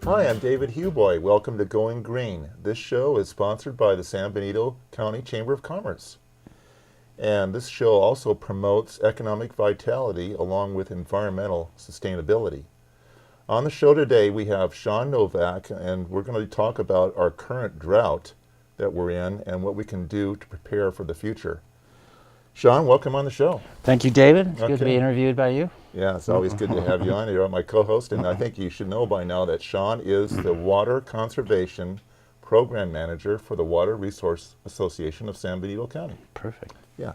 Hi, I'm David Huboi. Welcome to Going Green. This show is sponsored by the San Benito County Chamber of Commerce. And this show also promotes economic vitality along with environmental sustainability. On the show today, we have Shawn Novack, and we're going to talk about our current drought that we're in and what we can do to prepare for the future. Shawn, welcome on the show. Thank you, David. It's good to be interviewed by you. Yeah, it's always good to have you on. You're my co-host, and I think you should know by now that Shawn is the Water Conservation Program Manager for the Water Resource Association of San Benito County. Perfect. Yeah.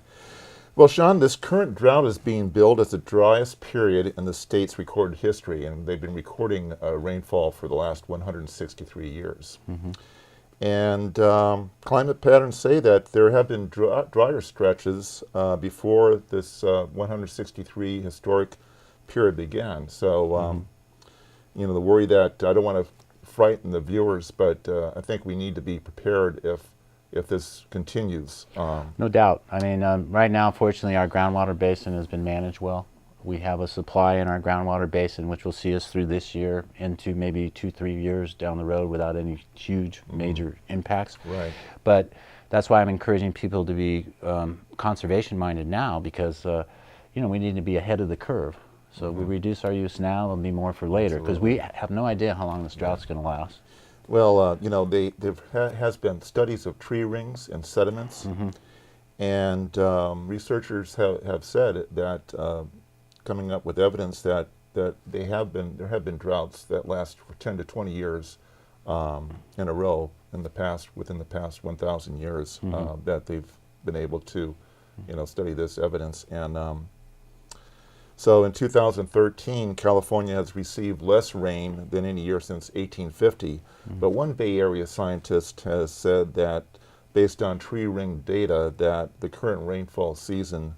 Well, Shawn, this current drought is being billed as the driest period in the state's recorded history, and they've been recording rainfall for the last 163 years. And climate patterns say that there have been drier stretches before this 163 historic period began. So, you know, the worry that I don't want to frighten the viewers, but I think we need to be prepared if this continues. No doubt. I mean, right now, fortunately, our groundwater basin has been managed well. We have a supply in our groundwater basin which will see us through this year into maybe 2-3 years down the road without any huge major impacts. Right. But that's why I'm encouraging people to be conservation minded now, because you know, we need to be ahead of the curve. So we reduce our use now, there'll be more for later, because we have no idea how long this drought's going to last. Well, you know, there has been studies of tree rings and sediments, and researchers have said that coming up with evidence that there have been droughts that last for 10 to 20 years in a row within the past 1,000 years that they've been able to, you know, study this evidence. And so in 2013, California has received less rain than any year since 1850. But one Bay Area scientist has said that, based on tree ring data, that the current rainfall season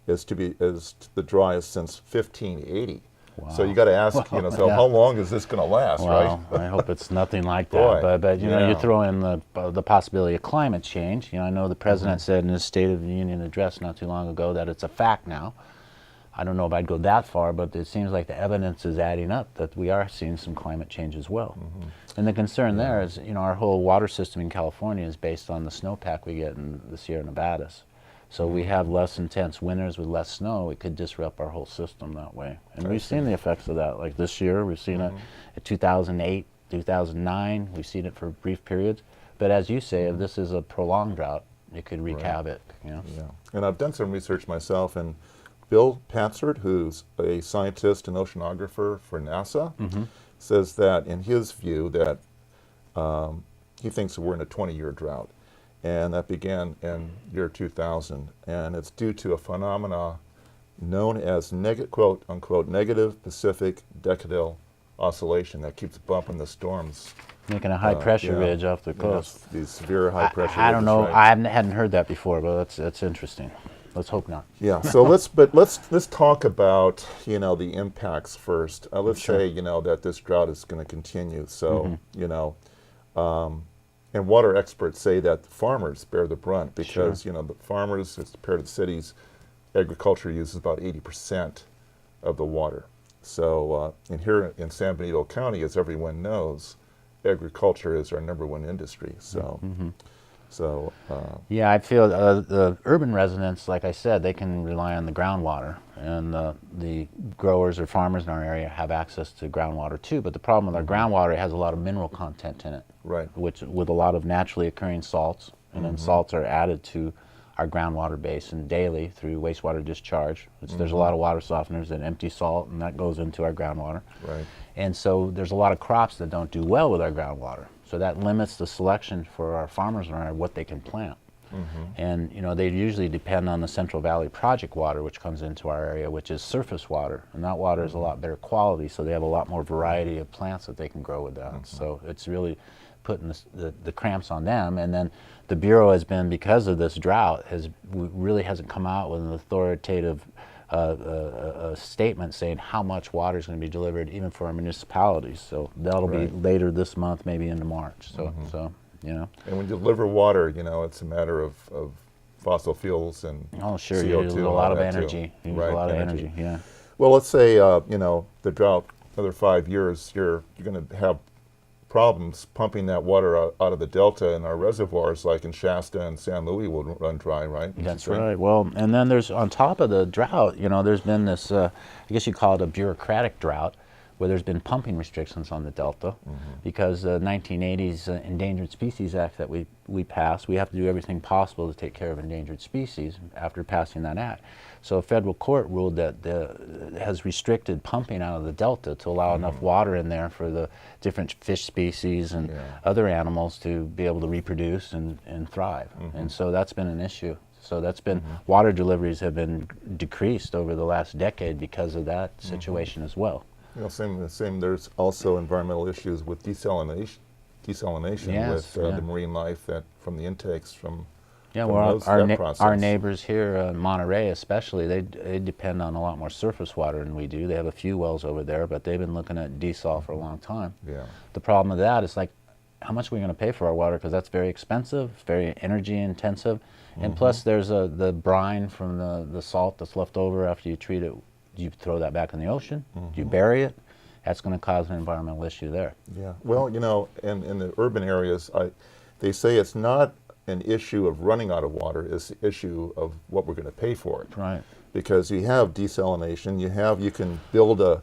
is the driest since 1580. Wow. So you got to ask, you know, so how long is this going to last, well, right? I hope it's nothing like that. Boy, but you know, you throw in the possibility of climate change. You know, I know the president said in his State of the Union address not too long ago that it's a fact now. I don't know if I'd go that far, but it seems like the evidence is adding up that we are seeing some climate change as well. And the concern there is, you know, our whole water system in California is based on the snowpack we get in the Sierra Nevadas. So we have less intense winters with less snow. It could disrupt our whole system that way. And we've seen the effects of that. Like this year, we've seen it in 2008, 2009. We've seen it for brief periods. But as you say, if this is a prolonged drought, it could wreak havoc. You know? Yeah. And I've done some research myself, and Bill Patzert, who's a scientist and oceanographer for NASA, says that in his view that he thinks we're in a 20-year drought. And that began in year 2000, and it's due to a phenomena known as quote unquote negative Pacific decadal oscillation that keeps bumping the storms, Making a high pressure ridge off the coast. You know, these severe high pressure. I don't know. Right? I hadn't heard that before, but that's interesting. Let's hope not. Yeah. So let's talk about, you know, the impacts first. Let's say, you know, that this drought is going to continue. So you know. And water experts say that the farmers bear the brunt because, you know, the farmers, as compared to the cities, agriculture uses about 80% of the water. So, and here in San Benito County, as everyone knows, agriculture is our #1 industry. So, yeah, I feel the urban residents, like I said, they can rely on the groundwater, and the growers or farmers in our area have access to groundwater too. But the problem with our groundwater, it has a lot of mineral content in it, right? Which with a lot of naturally occurring salts, and then salts are added to our groundwater basin daily through wastewater discharge. There's a lot of water softeners that empty salt, and that goes into our groundwater. Right. And so there's a lot of crops that don't do well with our groundwater. So that limits the selection for our farmers around what they can plant. And you know, they usually depend on the Central Valley Project water, which comes into our area, which is surface water, and that water is a lot better quality, so they have a lot more variety of plants that they can grow with that. So it's really putting the cramps on them. And then the Bureau has been, because of this drought, really hasn't come out with an authoritative statement saying how much water is going to be delivered even for our municipalities. So that'll be later this month, maybe into March. So, you know. And when you deliver water, you know, it's a matter of fossil fuels and CO2, you use and a all lot of that energy. too. You use a lot of energy, yeah. Well, let's say, you know, the drought, another 5 years, you're going to have problems pumping that water out of the delta, and our reservoirs like in Shasta and San Luis will run dry, right? That's right. Well, and then there's, on top of the drought, there's been this, I guess you call it a bureaucratic drought, where there's been pumping restrictions on the delta, because the 1980s Endangered Species Act that we passed, we have to do everything possible to take care of endangered species after passing that act. So a federal court ruled that has restricted pumping out of the delta to allow enough water in there for the different fish species and other animals to be able to reproduce and thrive. And so that's been an issue. So that's been, water deliveries have been decreased over the last decade because of that situation as well. Same. There's also environmental issues with desalination with the marine life that from the intakes from. Yeah, well, our neighbors here in Monterey especially, they depend on a lot more surface water than we do. They have a few wells over there, but they've been looking at desal for a long time. Yeah. The problem with that is, like, how much are we going to pay for our water? Because that's very expensive, very energy intensive, and plus there's the brine from the salt that's left over after you treat it. You throw that back in the ocean, you bury it, that's going to cause an environmental issue there. Yeah, well, in the urban areas, they say it's not an issue of running out of water, it's the issue of what we're going to pay for it. Right. Because you have desalination, you can build the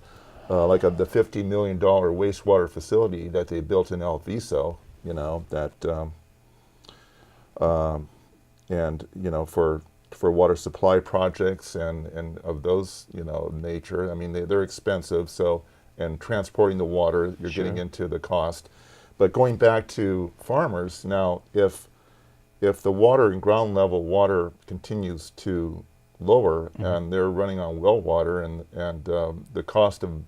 $50 million wastewater facility that they built in El Viso, for water supply projects and of those, nature. I mean, they're expensive, and transporting the water, you're getting into the cost. But going back to farmers, now, if the water and ground level water continues to lower and they're running on well water and the cost of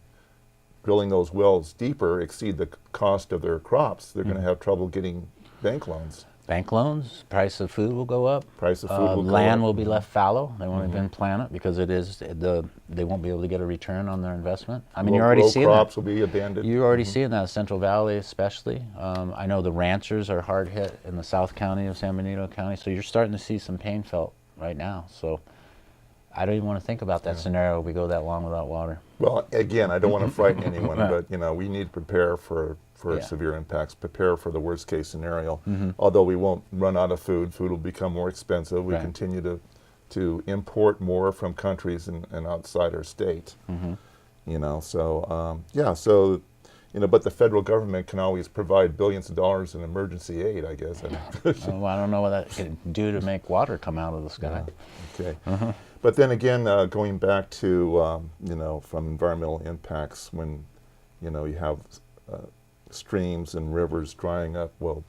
drilling those wells deeper exceed the cost of their crops, they're going to have trouble getting bank loans. Bank loans, price of food will go up. Price of food will go up. Land will be left fallow. They won't even plant it because they won't be able to get a return on their investment. I mean, you're already seeing that. Crops will be abandoned. You're already seeing that in Central Valley especially. I know the ranchers are hard hit in the South County of San Benito County, so you're starting to see some pain felt right now. So I don't even want to think about that scenario if we go that long without water. Well, again, I don't want to frighten anyone, but we need to prepare for severe impacts, prepare for the worst case scenario. Although we won't run out of food will become more expensive. We continue to import more from countries and outside our state. But the federal government can always provide billions of dollars in emergency aid, I guess. Well, I don't know what that can do to make water come out of the sky. Okay. But then again, going back to, from environmental impacts, when, you have streams and rivers drying up, well,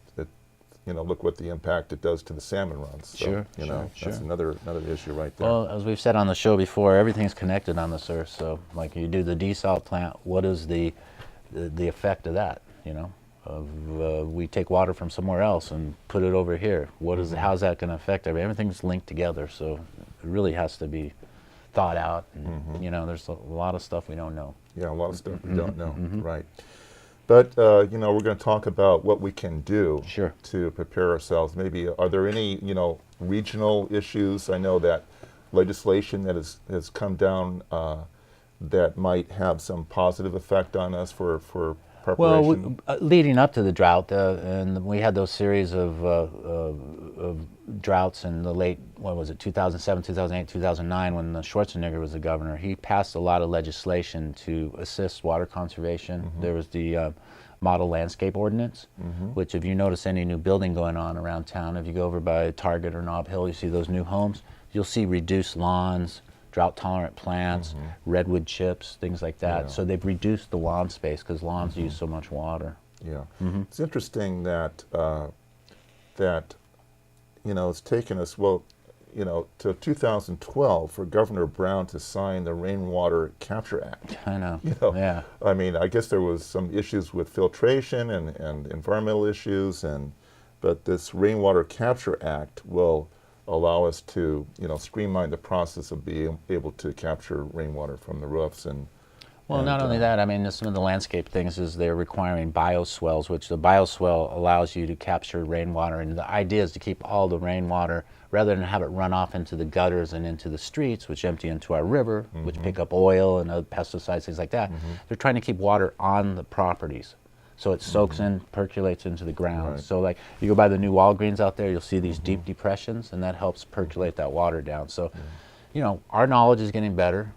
look what the impact it does to the salmon runs. So, that's another issue right there. Well, as we've said on the show before, everything's connected on this earth. So, like, you do the desal plant, what is the effect of that? We take water from somewhere else and put it over here. How's that going to affect everything? Everything's linked together, so it really has to be thought out. And, there's a lot of stuff we don't know. Yeah, a lot of stuff we don't know. Right. But we're going to talk about what we can do to prepare ourselves. Maybe are there any regional issues? I know that legislation that has come down that might have some positive effect on us for preparation. Well, leading up to the drought, and we had those series of droughts in the late 2007, 2008, 2009, when Schwarzenegger was the governor. He passed a lot of legislation to assist water conservation. There was the model landscape ordinance, which, if you notice any new building going on around town, if you go over by Target or Nob Hill, you see those new homes, you'll see reduced lawns, drought-tolerant plants, redwood chips, things like that. Yeah. So they've reduced the lawn space because lawns use so much water. Yeah, it's interesting that it's taken us to 2012 for Governor Brown to sign the Rainwater Capture Act. I know. Yeah. I mean, I guess there was some issues with filtration and environmental issues, but this Rainwater Capture Act will allow us to, streamline the process of being able to capture rainwater from the roofs not only that, I mean, some of the landscape things is they're requiring bioswales, which the bioswale allows you to capture rainwater, and the idea is to keep all the rainwater, rather than have it run off into the gutters and into the streets, which empty into our river, which pick up oil and other pesticides, things like that. They're trying to keep water on the properties. So it soaks in, percolates into the ground. Right. So like you go by the new Walgreens out there, you'll see these deep depressions, and that helps percolate that water down. So, you know, our knowledge is getting better.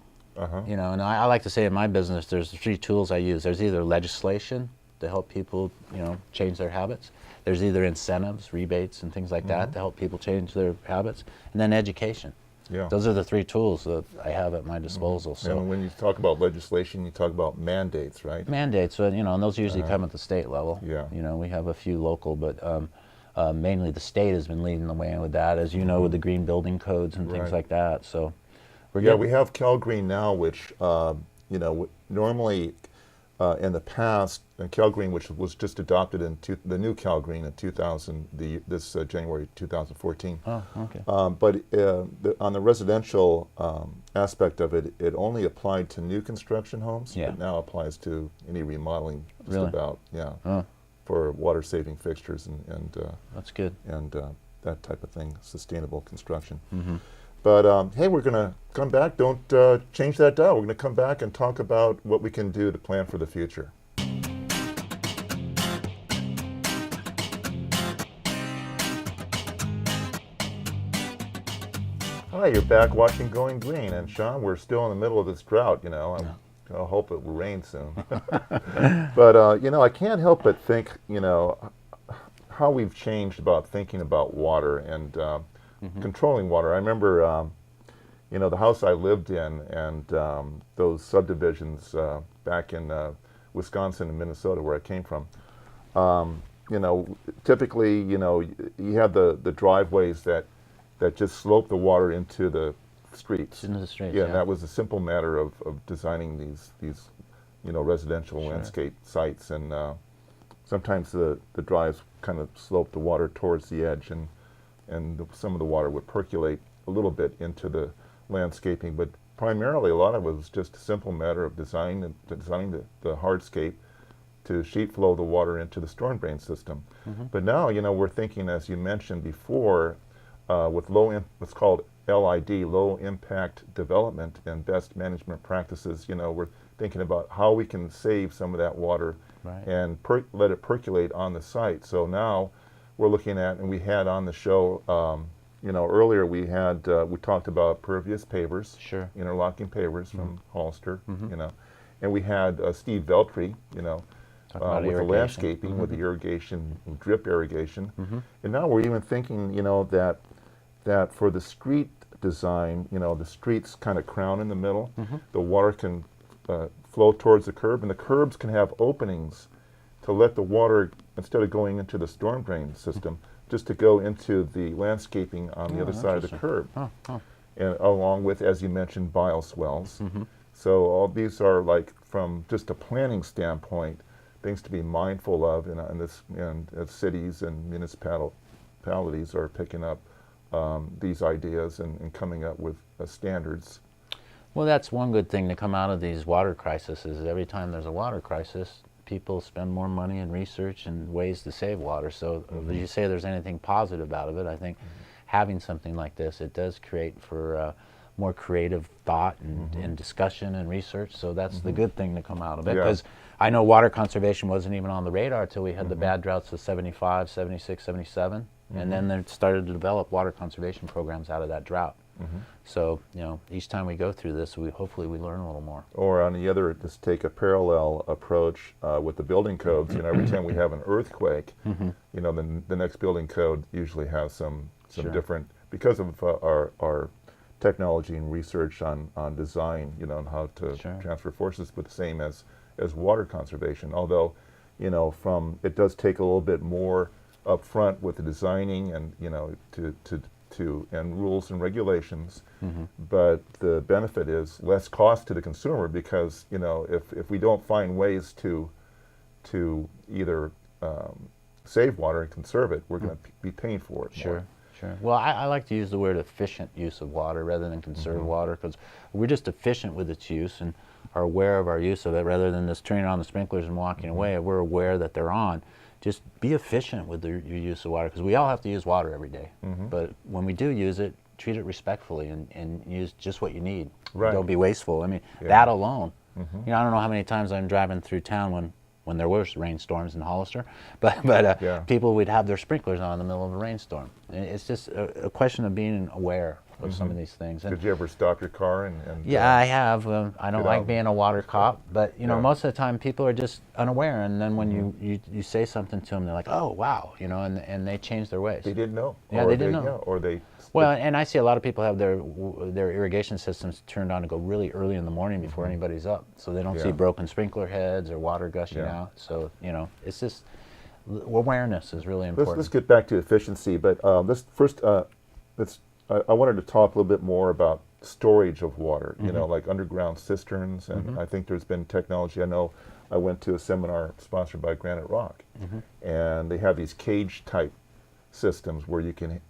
You know, and I like to say in my business, there's 3 tools I use. There's either legislation to help people, you know, change their habits. There's either incentives, rebates, and things like that to help people change their habits, and then education. Yeah. Those are the 3 tools that I have at my disposal. So And when you talk about legislation, you talk about mandates, right? mandates, you know, and those usually come at the state level. Yeah. You know, we have a few local, but mainly the state has been leading the way with that, as you know, with the green building codes and things Right. like that. So we're Yeah, getting, we have Cal Green now, which you know normally in the past, Cal Green, which was just adopted in the new Cal Green in 2000, this January 2014. Oh, okay. But on the residential aspect of it, it only applied to new construction homes. Yeah. It now applies to any remodeling, just Really? about, yeah, Oh, for water saving fixtures and that's good. that type of thing, sustainable construction. Mm-hmm. But hey, we're going to come back. Don't change that dial. We're going to come back and talk about what we can do to plan for the future. Hi, you're back watching Going Green. And Shawn, we're still in the middle of this drought, you know. I hope it will rain soon. But, you know, I can't help but think, you know, how we've changed about thinking about water and controlling water. I remember, you know, the house I lived in and those subdivisions back in Wisconsin and Minnesota, where I came from. You know, typically, you know, you had the driveways that just slope the water into the streets. Into the streets, Yeah, yeah. and that was a simple matter of designing these you know, residential landscape sites, and sometimes the drives kind of sloped the water towards the edge, and some of the water would percolate a little bit into the landscaping, but primarily a lot of it was just a simple matter of designing the hardscape to sheet flow the water into the storm drain system. But now, you know, we're thinking, as you mentioned before, with what's called LID, low impact development and best management practices. You know, we're thinking about how we can save some of that water Right. and let it percolate on the site. So now we're looking at, and we had on the show, you know, earlier we had we talked about pervious pavers, Sure. interlocking pavers from Hollister, you know, and we had Steve Veltri, you know, about with the irrigation. landscaping, with the irrigation, and drip irrigation, and now we're even thinking, you know, that for the street design, you know, the streets kind of crown in the middle, the water can flow towards the curb, and the curbs can have openings to let the water, instead of going into the storm drain system, just to go into the landscaping on the other side of the curb. And along with, as you mentioned, bioswales. So all these are, like, from just a planning standpoint, things to be mindful of, and as cities and municipalities are picking up these ideas and coming up with standards. Well, that's one good thing to come out of these water crises is every time there's a water crisis, people spend more money in research and ways to save water. So if you say there's anything positive out of it, I think having something like this, it does create for more creative thought and discussion and research. So that's the good thing to come out of it. Yeah. Because I know water conservation wasn't even on the radar till we had the bad droughts of 75, 76, 77. And then they started to develop water conservation programs out of that drought. So, you know, each time we go through this, hopefully we learn a little more. Or on the other, just take a parallel approach with the building codes. You know, every time we have an earthquake, you know, the next building code usually has some Sure. different, because of our technology and research on design, you know, and how to Sure. transfer forces, but the same as water conservation. Although, you know, it does take a little bit more up front with the designing and, you know, and rules and regulations, but the benefit is less cost to the consumer, because, you know, if we don't find ways to either save water and conserve it, we're going to be paying for it more. Sure. Well, I like to use the word efficient use of water rather than conserve water, because we're just efficient with its use and are aware of our use of it rather than just turning on the sprinklers and walking away. We're aware that they're on. Just be efficient with your use of water, because we all have to use water every day. But when we do use it, treat it respectfully and use just what you need. Right. Don't be wasteful. I mean, that alone. You know, I don't know how many times I'm driving through town when when there was rainstorms in Hollister, but Yeah. people would have their sprinklers on in the middle of a rainstorm. And it's just a question of being aware of some of these things. And Did you ever stop your car and yeah, I have. I don't get like out? being a water cop, but you know, Yeah. most of the time people are just unaware, and then when you say something to them, they're like, "Oh, wow," you know, and they change their ways. They didn't know. Yeah, Or they didn't know. Yeah, or they. Well, and I see a lot of people have their irrigation systems turned on to go really early in the morning before anybody's up, so they don't see Yeah. broken sprinkler heads or water gushing Yeah. out. So you know, it's just awareness is really Let's important. get back to efficiency, but let's first. I wanted to talk a little bit more about storage of water. You know, like underground cisterns, and I think there's been technology. I know I went to a seminar sponsored by Granite Rock, and they have these cage type systems where you can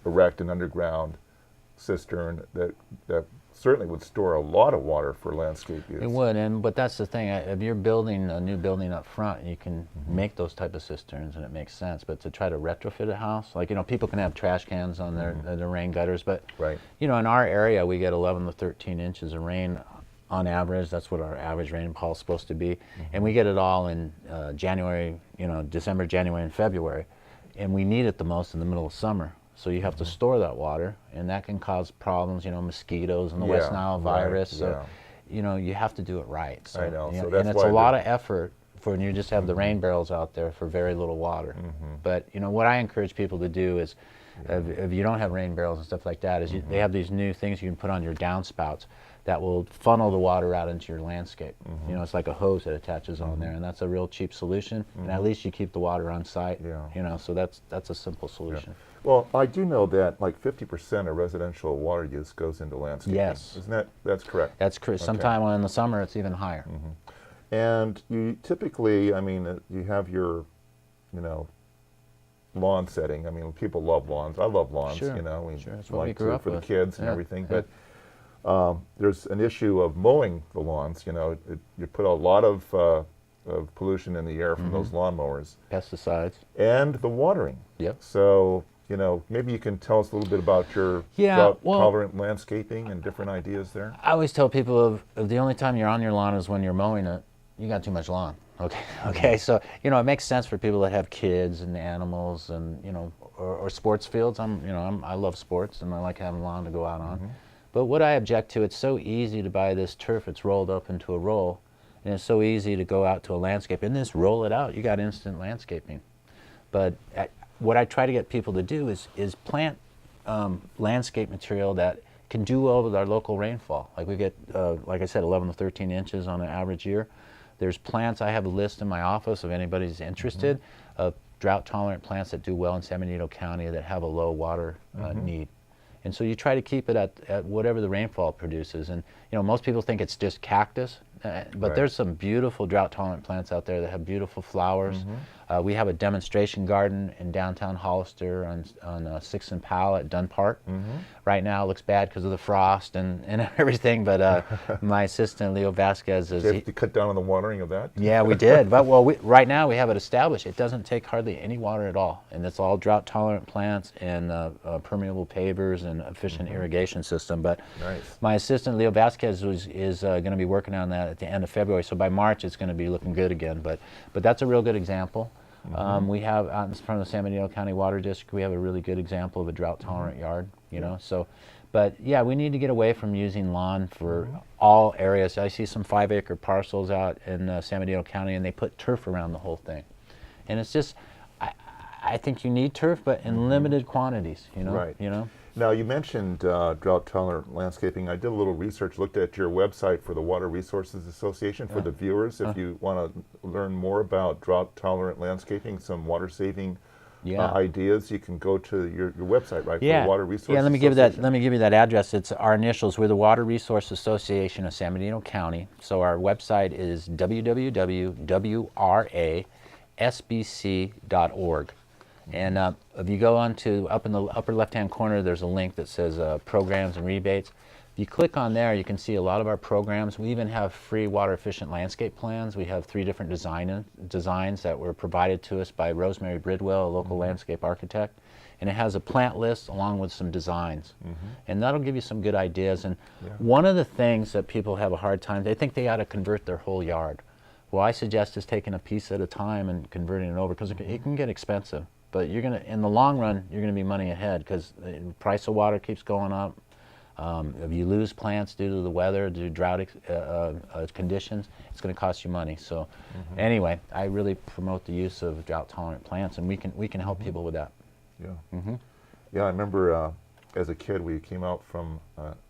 erect an underground cistern that certainly would store a lot of water for landscape use. It would, but that's the thing. If you're building a new building up front, you can make those type of cisterns, and it makes sense. But to try to retrofit a house, like, you know, people can have trash cans on their rain gutters, but Right. you know, in our area, we get 11 to 13 inches of rain on average. That's what our average rainfall is supposed to be, and we get it all in January, you know, December, January, and February, and we need it the most in the middle of summer. So you have to store that water, and that can cause problems, you know, mosquitoes and the West Yeah, Nile right, virus. So, yeah. you know, you have to do it right. So, I know, you so and that's it's why a lot of effort for when you just have the rain barrels out there for very little water. But, you know, what I encourage people to do is, if you don't have rain barrels and stuff like that, is they have these new things you can put on your downspouts that will funnel the water out into your landscape. You know, it's like a hose that attaches on there, and that's a real cheap solution. And at least you keep the water on site. Yeah. You know, so that's a simple solution. Well, I do know that like 50% of residential water use goes into landscaping. Yes. Isn't that's correct? That's correct. Sometime in the summer, it's even higher. And you typically, I mean, you have your, you know, lawn setting. I mean, people love lawns. I love lawns, Sure, you know. sure. That's what like we grew up for with. the kids and Yeah, everything. yeah. But there's an issue of mowing the lawns. You know, you put a lot of pollution in the air from those lawnmowers. Pesticides. And the watering. Yep. So, you know, maybe you can tell us a little bit about your Yeah, drought-tolerant landscaping and different ideas there. I always tell people if the only time you're on your lawn is when you're mowing it, you got too much lawn. Okay. So, you know, it makes sense for people that have kids and animals and, you know, or sports fields. I love sports and I like having lawn to go out on. But what I object to, it's so easy to buy this turf. It's rolled up into a roll, and it's so easy to go out to a landscape and just roll it out. You got instant landscaping. But what I try to get people to do is plant landscape material that can do well with our local rainfall. Like we get, like I said, 11 to 13 inches on an average year. There's plants, I have a list in my office if anybody's interested, of drought-tolerant plants that do well in San Benito County that have a low water need. And so you try to keep it at whatever the rainfall produces. And you know, most people think it's just cactus, but Right. there's some beautiful drought-tolerant plants out there that have beautiful flowers. We have a demonstration garden in downtown Hollister on 6th and Powell at Dunn Park. Right now it looks bad because of the frost and everything, but my assistant Leo Vasquez is... Did you have to cut down on the watering of that? Yeah, we did. But right now we have it established. It doesn't take hardly any water at all, and it's all drought-tolerant plants and permeable pavers and efficient irrigation system. But Nice. my assistant Leo Vasquez is going to be working on that at the end of February. So by March it's going to be looking good again. But that's a real good example. We have out in front of the San Benito County Water District, we have a really good example of a drought-tolerant yard. You know, so. But yeah, we need to get away from using lawn for all areas. I see some 5-acre parcels out in San Benito County, and they put turf around the whole thing. And it's just, I think you need turf, but in limited quantities. You know. Right. You know. Now, you mentioned drought-tolerant landscaping. I did a little research, looked at your website for the Water Resources Association for the viewers. If you want to learn more about drought-tolerant landscaping, some water-saving ideas, you can go to your website, right? For the Water Resources Yeah, let me give Association. you that address. It's our initials. We're the Water Resource Association of San Benito County. So our website is www.wasbc.org. And if you go up in the upper left-hand corner, there's a link that says programs and rebates. If you click on there, you can see a lot of our programs. We even have free water-efficient landscape plans. We have 3 different designs that were provided to us by Rosemary Bridwell, a local landscape architect. And it has a plant list along with some designs. And that'll give you some good ideas. And one of the things that people have a hard time, they think they ought to convert their whole yard. Well, I suggest just taking a piece at a time and converting it over, because it can get expensive. But you're gonna, in the long run, you're gonna be money ahead, because the price of water keeps going up. If you lose plants due to the weather, due to drought conditions, it's going to cost you money. So, anyway, I really promote the use of drought-tolerant plants, and we can help people with that. Yeah. Yeah, I remember as a kid we came out from.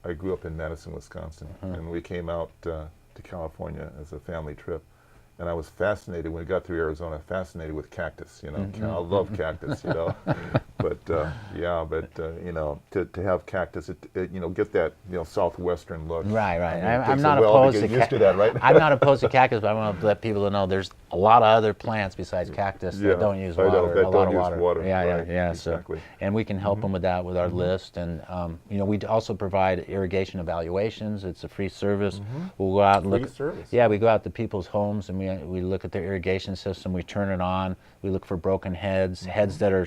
I grew up in Madison, Wisconsin, and we came out to California as a family trip. And I was fascinated when we got through Arizona. Fascinated with cactus, you know. I love cactus, you know. But you know, to have cactus, it you know, get that, you know, southwestern look. Right. I mean, I'm not opposed to used to that, right? I'm not opposed to cactus, but I want to let people know there's a lot of other plants besides cactus that don't use water. That a lot don't of use water. water. Yeah. Right, So, exactly. and we can help them with that with our list, and you know, we also provide irrigation evaluations. It's a free service. We'll go out and look. Free service. Yeah, we go out to people's homes and we look at their irrigation system. We turn it on. We look for broken heads, heads that are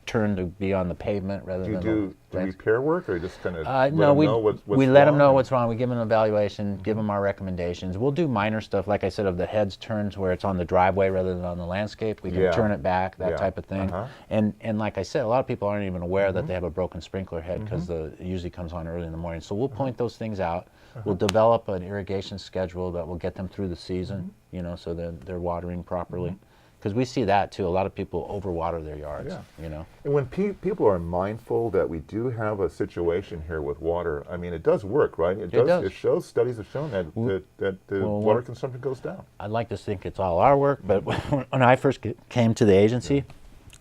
turned to be on the pavement rather Do you than. do repair work, or just kind of No, we know what's let them wrong? know what's wrong. We give them an evaluation, give them our recommendations. We'll do minor stuff, like I said, of the heads turns where it's on the driveway rather than on the landscape. We can turn it back, that type of thing. And like I said, a lot of people aren't even aware that they have a broken sprinkler head, because it usually comes on early in the morning. So we'll point those things out. We'll develop an irrigation schedule that will get them through the season, you know, so that they're watering properly. Because we see that too. A lot of people overwater their yards, you know. And when people are mindful that we do have a situation here with water, I mean, it does work, right? It does. It shows, studies have shown that the water consumption goes down. I'd like to think it's all our work, but when I first came to the agency,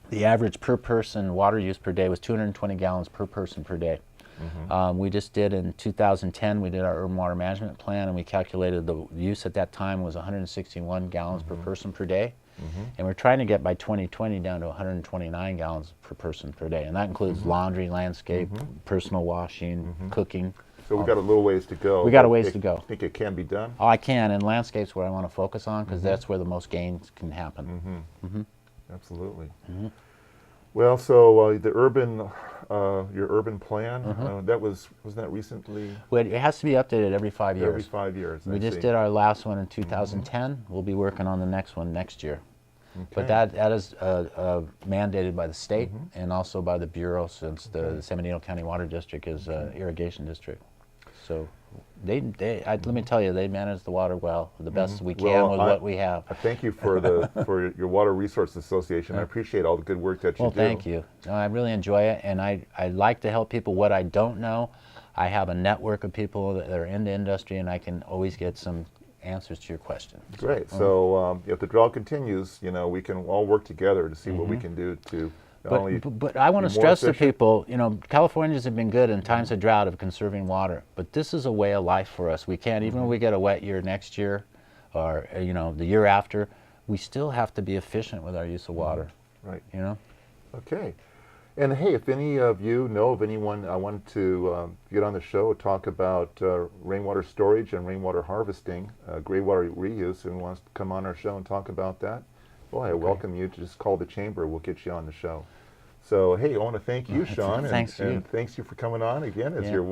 the average per person water use per day was 220 gallons per person per day. We just did in 2010, we did our urban water management plan, and we calculated the use at that time was 161 gallons per person per day. And we're trying to get by 2020 down to 129 gallons per person per day. And that includes laundry, landscape, personal washing, cooking. So we've got a little ways to go. We got a ways to go. Think it can be done? Oh, I can, and landscape's where I want to focus on, because that's where the most gains can happen. Absolutely. Well, so the urban, your urban plan, that wasn't that recently? Well, it has to be updated every 5 years. Every 5 years. We just did our last one in 2010. We'll be working on the next one next year. But that is mandated by the state and also by the Bureau, since the San Benito County Water District is an irrigation district. So let me tell you, they manage the water well, the best we can with what we have. I thank you for for your Water Resource Association. I appreciate all the good work that you do. Well, thank you. No, I really enjoy it, and I like to help people. What I don't know, I have a network of people that are in the industry, and I can always get some answers to your question. Great. So if the drought continues, you know, we can all work together to see what we can do to But I want to stress to people, you know, Californians have been good in times of drought of conserving water, but this is a way of life for us. We can't, even if we get a wet year next year or, you know, the year after, we still have to be efficient with our use of water. Right. You know? Okay. And hey, if any of you know of anyone I wanted to get on the show, talk about rainwater storage and rainwater harvesting, greywater reuse, and wants to come on our show and talk about that, well, I welcome you to just call the chamber. We'll get you on the show. So, hey, I want to thank you, Shawn, Thanks to you. and thanks you for coming on again. It's your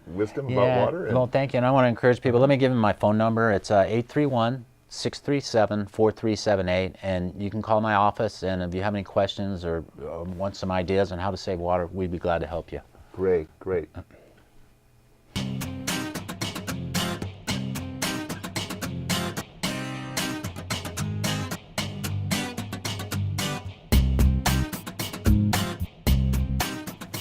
wisdom about water. Well, thank you. And I want to encourage people. Let me give them my phone number. It's 831-637-4378, and you can call my office, and if you have any questions or want some ideas on how to save water, we'd be glad to help you. Great, great.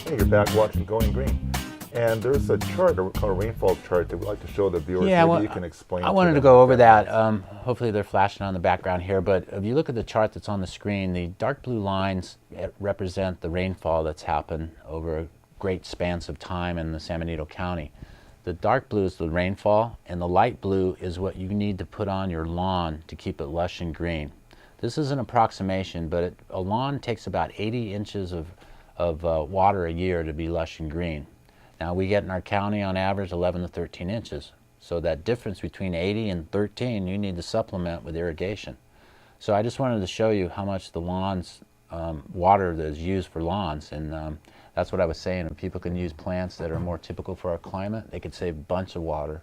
Hey, you're back watching Going Green. And there's a chart called a rainfall chart that we'd like to show the viewers. Yeah, Maybe you can explain. I wanted to go over that. Hopefully they're flashing on the background here, but if you look at the chart that's on the screen, the dark blue lines represent the rainfall that's happened over great spans of time in the San Benito County. The dark blue is the rainfall, and the light blue is what you need to put on your lawn to keep it lush and green. This is an approximation, but a lawn takes about 80 inches of water a year to be lush and green. Now we get in our county on average 11 to 13 inches. So that difference between 80 and 13, you need to supplement with irrigation. So I just wanted to show you how much the lawns, water that is used for lawns. And that's what I was saying. If people can use plants that are more typical for our climate, they could save a bunch of water.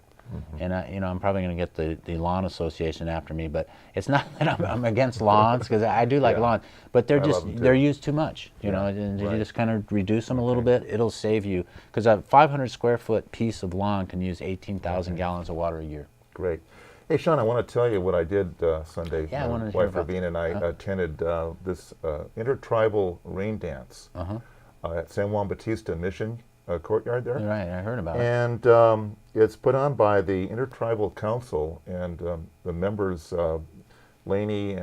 And I'm probably going to get the lawn association after me, but it's not that I'm against lawns, because I do like Yeah. lawns, but they're I just love 'em too. they're used too much. You Yeah, know, and you right. just kind of reduce them a little bit. It'll save you, because a 500 square foot piece of lawn can use 18,000 gallons of water a year. Great. Hey, Shawn, I want to tell you what I did Sunday. Yeah, I My wanted to hear wife about Ravina and I attended this intertribal rain dance at San Juan Bautista Mission courtyard there. Right, I heard about it. And it's put on by the Intertribal Council, and the members, Laney,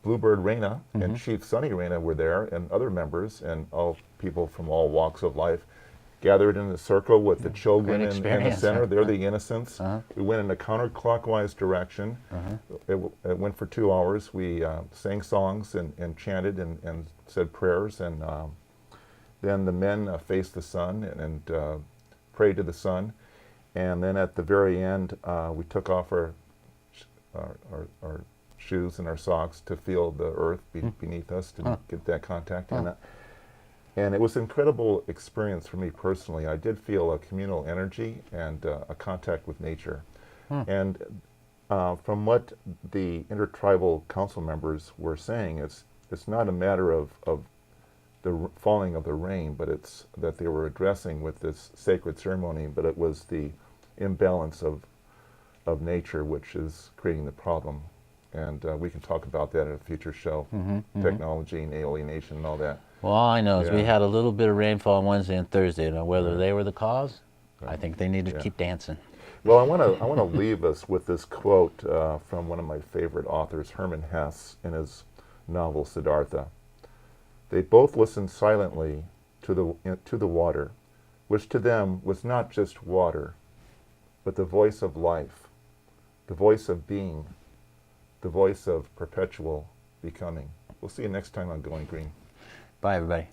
Bluebird Reyna, and Chief Sonny Reyna were there, and other members, and all people from all walks of life gathered in a circle with the children in the experience, center. huh? They're the innocents. We went in a counterclockwise direction. It went for 2 hours. We sang songs and chanted and said prayers, and then the men faced the sun and prayed to the sun. And then at the very end, we took off our shoes and our socks to feel the earth beneath us, to get that contact. And it was an incredible experience for me personally. I did feel a communal energy and a contact with nature. And from what the intertribal council members were saying, it's not a matter of the falling of the rain, but it's that they were addressing with this sacred ceremony, but it was the imbalance of nature which is creating the problem. And we can talk about that in a future show, technology and alienation and all that. Well, all I know is we Yeah. had a little bit of rainfall on Wednesday and Thursday. Now, whether they were the cause, I think they need to keep dancing. Well, I want to leave us with this quote from one of my favorite authors, Herman Hesse, in his novel Siddhartha. They both listened silently to the water, which to them was not just water, but the voice of life, the voice of being, the voice of perpetual becoming. We'll see you next time on Going Green. Bye, everybody.